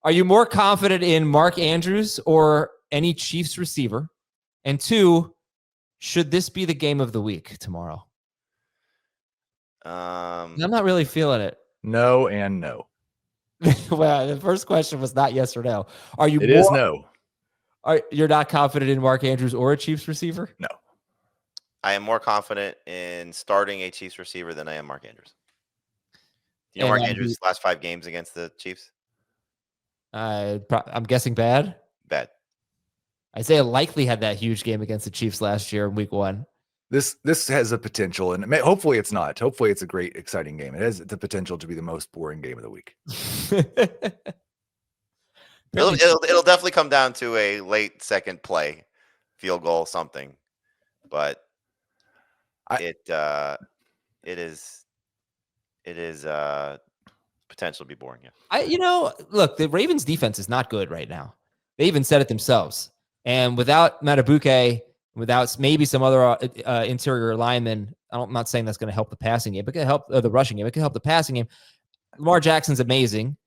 Are you more confident in Mark Andrews or any Chiefs receiver? And 2, should this be the game of the week tomorrow? I'm not really feeling it. No and no. Well, the first question was not yes or no. Are you? It is no. You're not confident in Mark Andrews or a Chiefs receiver? No. I am more confident in starting a Chiefs receiver than I am Mark Andrews. Do you know Mark Andrews' last 5 games against the Chiefs? I'm guessing bad. Bad. Isaiah likely had that huge game against the Chiefs last year in week 1. This has a potential, and hopefully it's not. Hopefully it's a great, exciting game. It has the potential to be the most boring game of the week. It'll definitely come down to a late second play, field goal, something. But it is potential to be boring. Yeah. Look, the Ravens defense is not good right now. They even said it themselves. And without Matabuke, without maybe some other interior linemen, I'm not saying that's going to help the passing game, but it can help the rushing game. It can help the passing game. Lamar Jackson's amazing.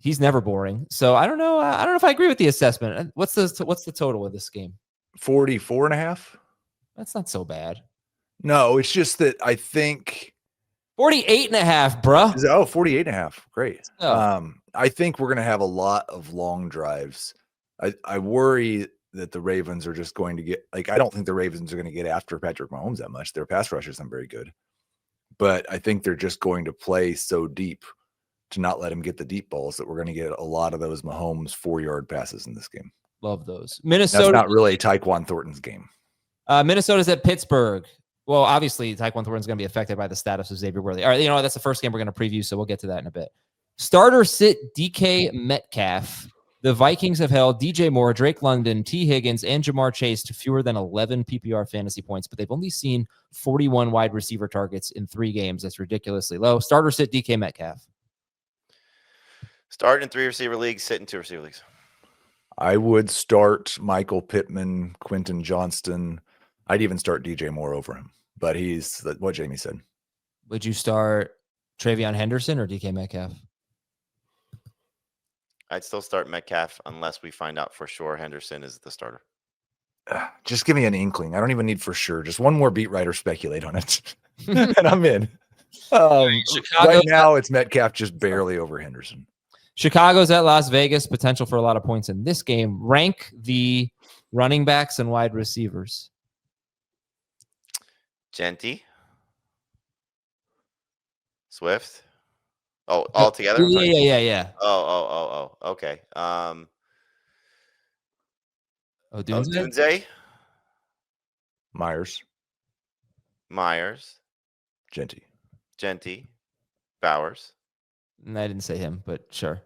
He's never boring. So I don't know. I don't know if I agree with the assessment. What's the total of this game? 44.5. That's not so bad. No, it's just that I think 48.5, bro. 48.5. Great. Oh. I think we're going to have a lot of long drives. I worry that the Ravens are just going to get, I don't think the Ravens are going to get after Patrick Mahomes that much. Their pass rush isn't very good. But I think they're just going to play so deep to not let him get the deep balls that we're going to get a lot of those Mahomes 4-yard passes in this game. Love those. Minnesota. That's not really Tyquan Thornton's game. Minnesota's at Pittsburgh. Well, obviously, Tyquan Thornton's going to be affected by the status of Xavier Worthy. All right, that's the first game we're going to preview, so we'll get to that in a bit. Starter sit DK Metcalf. The Vikings have held DJ Moore, Drake London, T. Higgins, and Jamar Chase to fewer than 11 PPR fantasy points, but they've only seen 41 wide receiver targets in 3 games. That's ridiculously low. Starter sit DK Metcalf. Start in 3 receiver leagues, sit in 2 receiver leagues. I would start Michael Pittman, Quentin Johnston. I'd even start DJ Moore over him, but he's what Jamey said. Would you start Travion Henderson or DK Metcalf? I'd still start Metcalf unless we find out for sure Henderson is the starter. Just give me an inkling. I don't even need for sure. Just one more beat writer speculate on it, and I'm in. Right now, it's Metcalf just barely over Henderson. Chicago's at Las Vegas. Potential for a lot of points in this game. Rank the running backs and wide receivers. Genty. Swift. Oh, all together? Yeah. Oh. Okay. Odunze? Myers. Genty. Bowers. I didn't say him, but sure.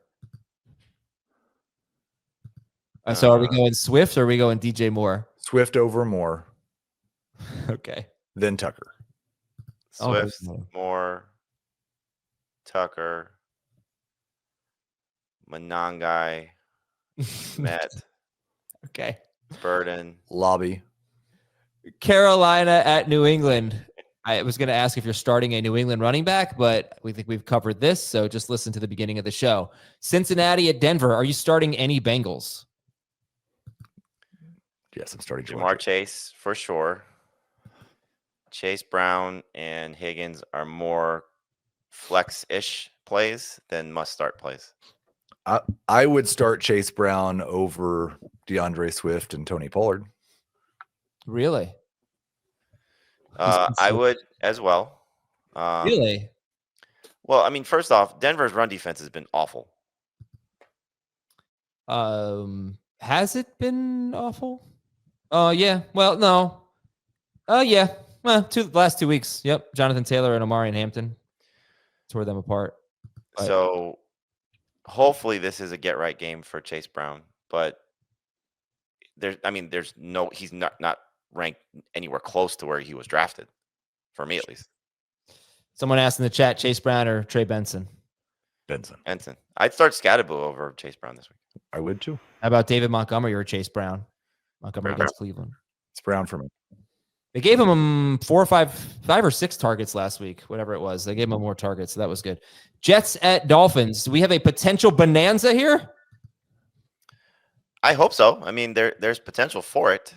So are we going Swift or are we going DJ Moore? Swift over Moore. Okay. Then Tucker. Swift, Moore, Tucker, Monangai, Met. Okay. Burden. Lobby. Carolina at New England. I was going to ask if you're starting a New England running back, but we think we've covered this, so just listen to the beginning of the show. Cincinnati at Denver. Are you starting any Bengals? Yes, I'm starting Jamar Chase for sure. Chase Brown and Higgins are more flex-ish plays than must-start plays. I would start Chase Brown over DeAndre Swift and Tony Pollard. Really? I would as well. Really? Well, I mean, first off, Denver's run defense has been awful. Has it been awful? Yeah. Well, no. Yeah. Well, last 2 weeks. Yep. Jonathan Taylor and Omarion Hampton tore them apart. But so hopefully this is a get right game for Chase Brown, but he's not ranked anywhere close to where he was drafted, for me at least. Someone asked in the chat, Chase Brown or Trey Benson? Benson. I'd start Scatterbo over Chase Brown this week. I would too. How about David Montgomery or Chase Brown? Montgomery against Cleveland. It's Brown for me. They gave him 5 or 6 targets last week, whatever it was. They gave him more targets, so that was good. Jets at Dolphins. Do we have a potential bonanza here? I hope so. I mean, there's potential for it.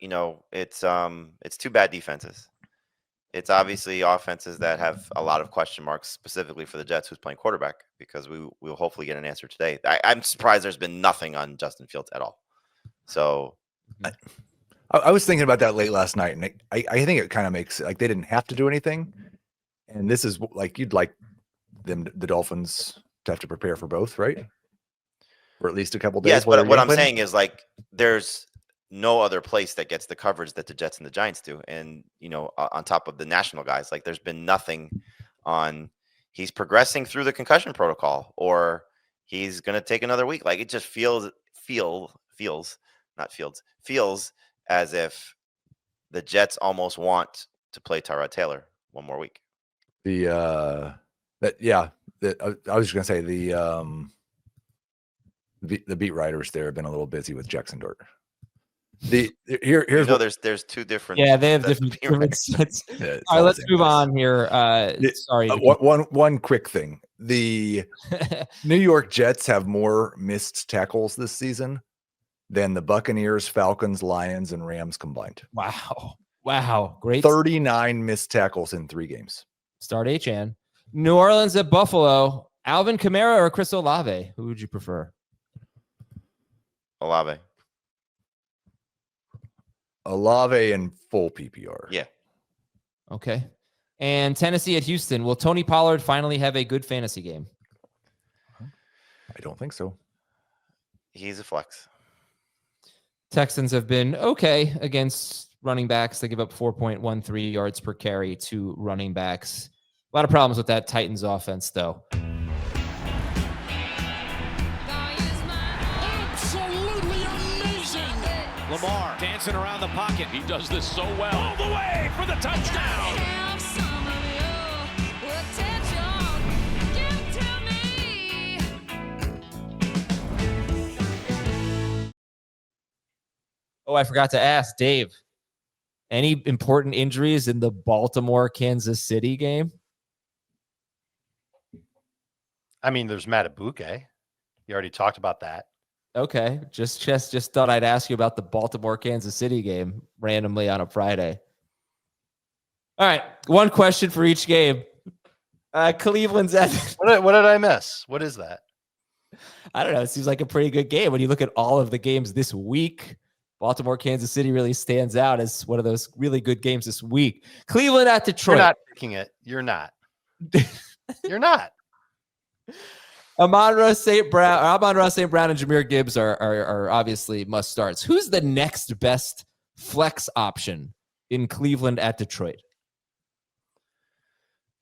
It's two bad defenses. It's obviously offenses that have a lot of question marks, specifically for the Jets, who's playing quarterback, because we'll hopefully get an answer today. I'm surprised there's been nothing on Justin Fields at all. So I was thinking about that late last night, and I think it kind of makes like they didn't have to do anything. And this is like you'd like the Dolphins to have to prepare for both, right? For at least a couple days. yes, but what I'm saying is like there's no other place that gets the coverage that the Jets and the Giants do. And, on top of the national guys, like there's been nothing on he's progressing through the concussion protocol or he's going to take another week. Like it just feels as if the Jets almost want to play Tyrod Taylor one more week. I was just going to say the beat writers there have been a little busy with Jackson Dart. There's two different. Yeah, they have different sets. Yeah, all right, let's move on here. Sorry. One quick thing. The New York Jets have more missed tackles this season than the Buccaneers, Falcons, Lions, and Rams combined. Wow. Great. 39 missed tackles in 3 games. Start HN. New Orleans at Buffalo. Alvin Kamara or Chris Olave? Who would you prefer? Olave in full PPR. Yeah. Okay. And Tennessee at Houston. Will Tony Pollard finally have a good fantasy game? I don't think so. He's a flex. Texans have been okay against running backs. They give up 4.13 yards per carry to running backs. A lot of problems with that Titans offense, though. Lamar dancing around the pocket. He does this so well. All the way for the touchdown. Oh, I forgot to ask Dave. Any important injuries in the Baltimore-Kansas City game? I mean, there's Matabuke. You already talked about that. Okay, just thought I'd ask you about the Baltimore-Kansas City game randomly on a Friday. All right, one question for each game. Cleveland's at... What did I miss? What is that? I don't know. It seems like a pretty good game. When you look at all of the games this week, Baltimore-Kansas City really stands out as one of those really good games this week. Cleveland at Detroit. You're not picking it. You're not. You're not. Amon-Ra St. Brown and Jahmyr Gibbs are obviously must starts. Who's the next best flex option in Cleveland at Detroit?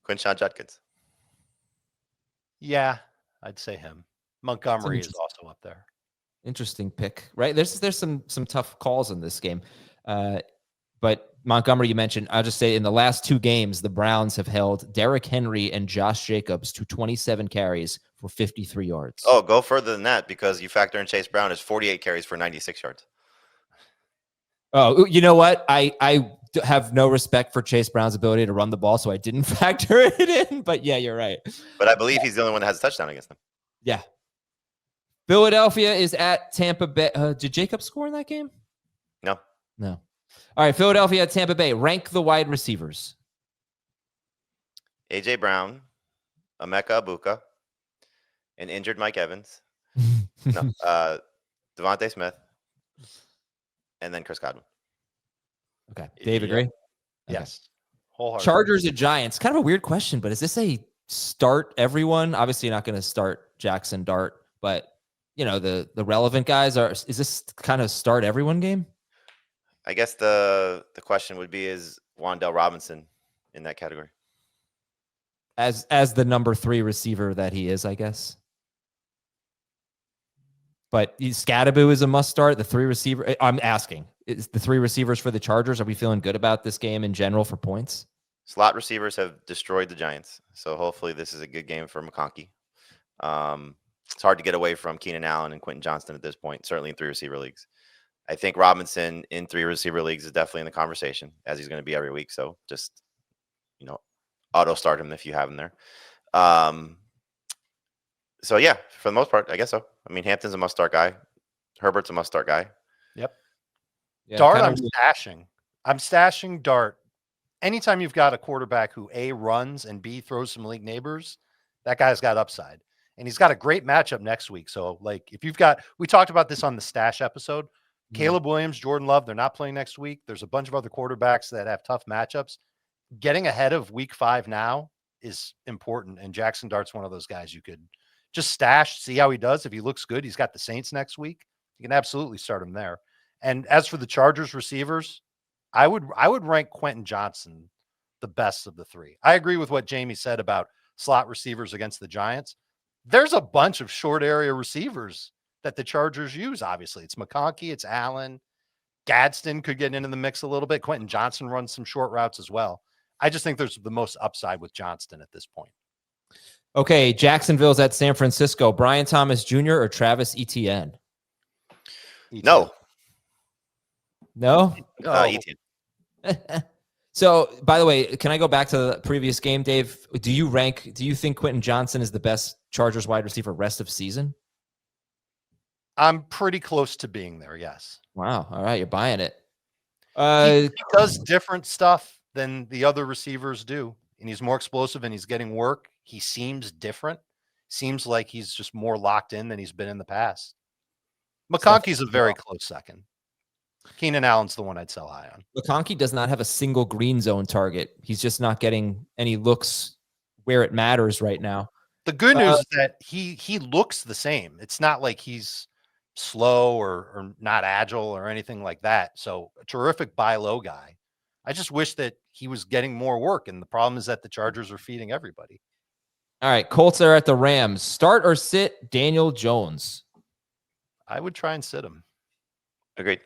Quinshon Judkins. Yeah, I'd say him. Montgomery is also up there. Interesting pick, right? There's some tough calls in this game. But Montgomery, you mentioned, I'll just say in the last 2 games, the Browns have held Derrick Henry and Josh Jacobs to 27 carries for 53 yards. Oh, go further than that because you factor in Chase Brown as 48 carries for 96 yards. Oh, you know what? I have no respect for Chase Brown's ability to run the ball, so I didn't factor it in. But yeah, you're right. But I believe he's the only one that has a touchdown against them. Yeah. Philadelphia is at Tampa Bay. Did Jacobs score in that game? No. All right, Philadelphia at Tampa Bay. Rank the wide receivers. A.J. Brown, Emeka Egbuka, an injured Mike Evans, Devontae Smith, and then Chris Godwin. Okay. Dave, agree? Yes. Wholeheartedly. Chargers at Giants. Kind of a weird question, but is this a start everyone? Obviously, you're not going to start Jackson Dart, but the relevant guys is this kind of start everyone game? I guess the question would be, is Wan'Dale Robinson in that category? As the number 3 receiver that he is, I guess. But Scadaboo is a must start. The 3 receiver. I'm asking, is the 3 receivers for the Chargers? Are we feeling good about this game in general for points? Slot receivers have destroyed the Giants, so hopefully this is a good game for McConkey. It's hard to get away from Keenan Allen and Quentin Johnston at this point, certainly in 3 receiver leagues. I think Robinson in 3 receiver leagues is definitely in the conversation, as he's going to be every week. So just, auto start him if you have him there. So yeah, for the most part, I guess so. I mean, Hampton's a must start guy. Herbert's a must-start guy. Yep. Yeah, Dart, kinda I'm stashing. I'm stashing Dart. Anytime you've got a quarterback who A, runs, and B, throws some league neighbors, that guy's got upside. And he's got a great matchup next week. So, like, if you've got, we talked about this on the stash episode. Caleb Williams, Jordan Love, they're not playing next week. There's a bunch of other quarterbacks that have tough matchups. Getting ahead of week 5 now is important. And Jackson Dart's one of those guys you could just stash, see how he does. If he looks good, he's got the Saints next week. You can absolutely start him there. And as for the Chargers receivers, I would rank Quentin Johnson the best of the 3. I agree with what Jamey said about slot receivers against the Giants. There's a bunch of short area receivers that the Chargers use. Obviously, it's McConkey, it's Allen. Gadsden could get into the mix a little bit. Quentin Johnson runs some short routes as well. I just think there's the most upside with Johnston at this point. Okay, Jacksonville's at San Francisco. Brian Thomas Jr. or Travis Etienne? No. No? Etienne. So, by the way, can I go back to the previous game, Dave? Do you think Quentin Johnson is the best Chargers wide receiver rest of season? I'm pretty close to being there, yes. Wow. All right, you're buying it. He does different stuff than the other receivers do, and he's more explosive and he's getting work. He seems different. Seems like he's just more locked in than he's been in the past. McConkey's a very close second. Keenan Allen's the one I'd sell high on. McConkey does not have a single green zone target. He's just not getting any looks where it matters right now. The good news is that he looks the same. It's not like he's slow or not agile or anything like that. So a terrific buy low guy. I just wish that he was getting more work. And the problem is that the Chargers are feeding everybody. All right. Colts are at the Rams. Start or sit Daniel Jones? I would try and sit him. Agreed.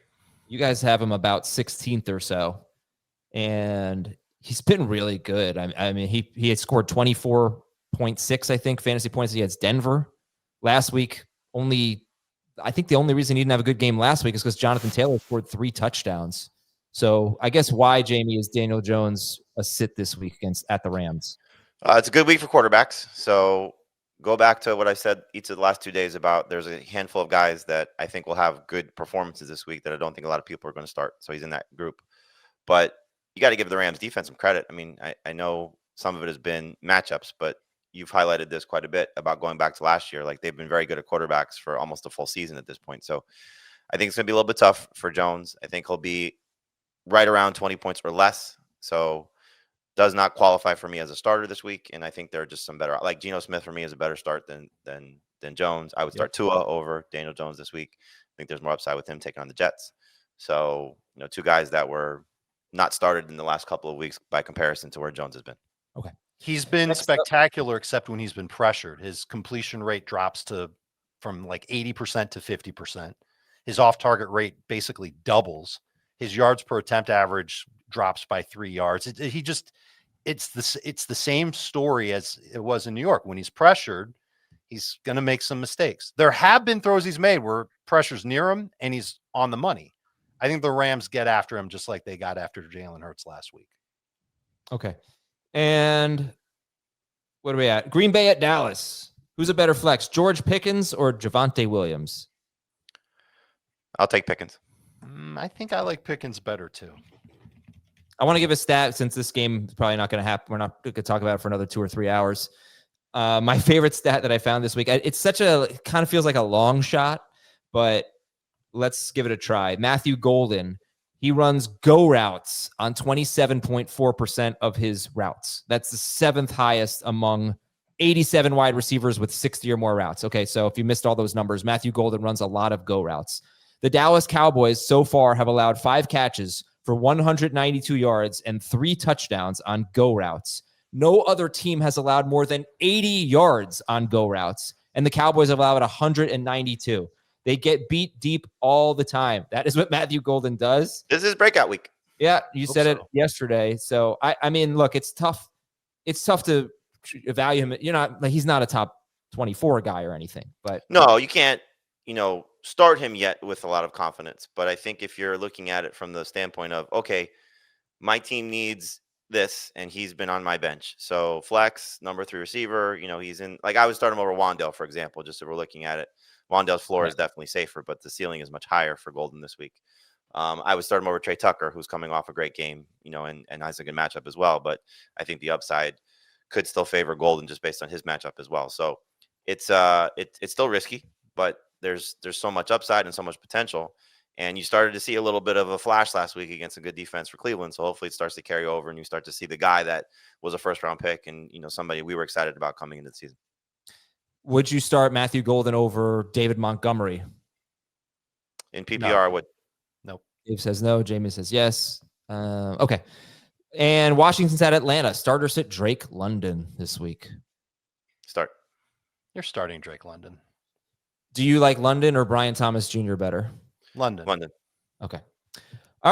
You guys have him about 16th or so. And he's been really good. I mean, he had scored 24.6, I think, fantasy points against Denver last week. I think the only reason he didn't have a good game last week is because Jonathan Taylor scored 3 touchdowns. So I guess why, Jamey, is Daniel Jones a sit this week at the Rams? It's a good week for quarterbacks. So go back to what I said each of the last 2 days about there's a handful of guys that I think will have good performances this week that I don't think a lot of people are going to start. So he's in that group. But you got to give the Rams defense some credit. I mean, I know some of it has been matchups, but you've highlighted this quite a bit about going back to last year. Like, they've been very good at quarterbacks for almost a full season at this point. So I think it's going to be a little bit tough for Jones. I think he'll be right around 20 points or less. So does not qualify for me as a starter this week. And I think there are just some better, like Geno Smith for me is a better start than Jones. I would start Tua over Daniel Jones this week. I think there's more upside with him taking on the Jets. So, 2 guys that were not started in the last couple of weeks by comparison to where Jones has been. Okay. He's been spectacular, except when he's been pressured. His completion rate drops from like 80% to 50%. His off-target rate basically doubles. His yards per attempt average drops by 3 yards. It's the same story as it was in New York. When he's pressured, he's going to make some mistakes. There have been throws he's made where pressure's near him and he's on the money. I think the Rams get after him just like they got after Jalen Hurts last week. Okay. And what are we at? Green Bay at Dallas. Who's a better flex, George Pickens or Javonte Williams? I'll take Pickens. I think I like Pickens better too. I want to give a stat since this game is probably not going to happen. We're not going to talk about it for another 2 or 3 hours. My favorite stat that I found this week, it kind of feels like a long shot, but let's give it a try. Matthew Golden, he runs go routes on 27.4% of his routes. That's the 7th highest among 87 wide receivers with 60 or more routes. Okay, so if you missed all those numbers, Matthew Golden runs a lot of go routes. The Dallas Cowboys so far have allowed 5 catches for 192 yards and 3 touchdowns on go routes. No other team has allowed more than 80 yards on go routes, and the Cowboys have allowed 192. They get beat deep all the time. That is what Matthew Golden does. This is breakout week. Yeah, you said it yesterday. So I mean, look, it's tough. It's tough to evaluate him. He's not a top 24 guy or anything, but no, you can't, start him yet with a lot of confidence. But I think if you're looking at it from the standpoint of, okay, my team needs this and he's been on my bench. So flex, number 3 receiver, he's in, like I would start him over Wandale, for example, just if we're looking at it. Wan'Dale's floor Right. is definitely safer, but the ceiling is much higher for Golden this week. I would start him over Trey Tucker, who's coming off a great game, and has a good matchup as well. But I think the upside could still favor Golden just based on his matchup as well. So it's still risky, but there's so much upside and so much potential. And you started to see a little bit of a flash last week against a good defense for Cleveland. So hopefully it starts to carry over and you start to see the guy that was a first round pick and, somebody we were excited about coming into the season. Would you start Matthew Golden over David Montgomery? In PPR, I would. Nope. Dave says no. Jamey says yes. Okay. And Washington's at Atlanta. Starter sit Drake London this week. Start. You're starting Drake London. Do you like London or Brian Thomas Jr. better? London. London. Okay.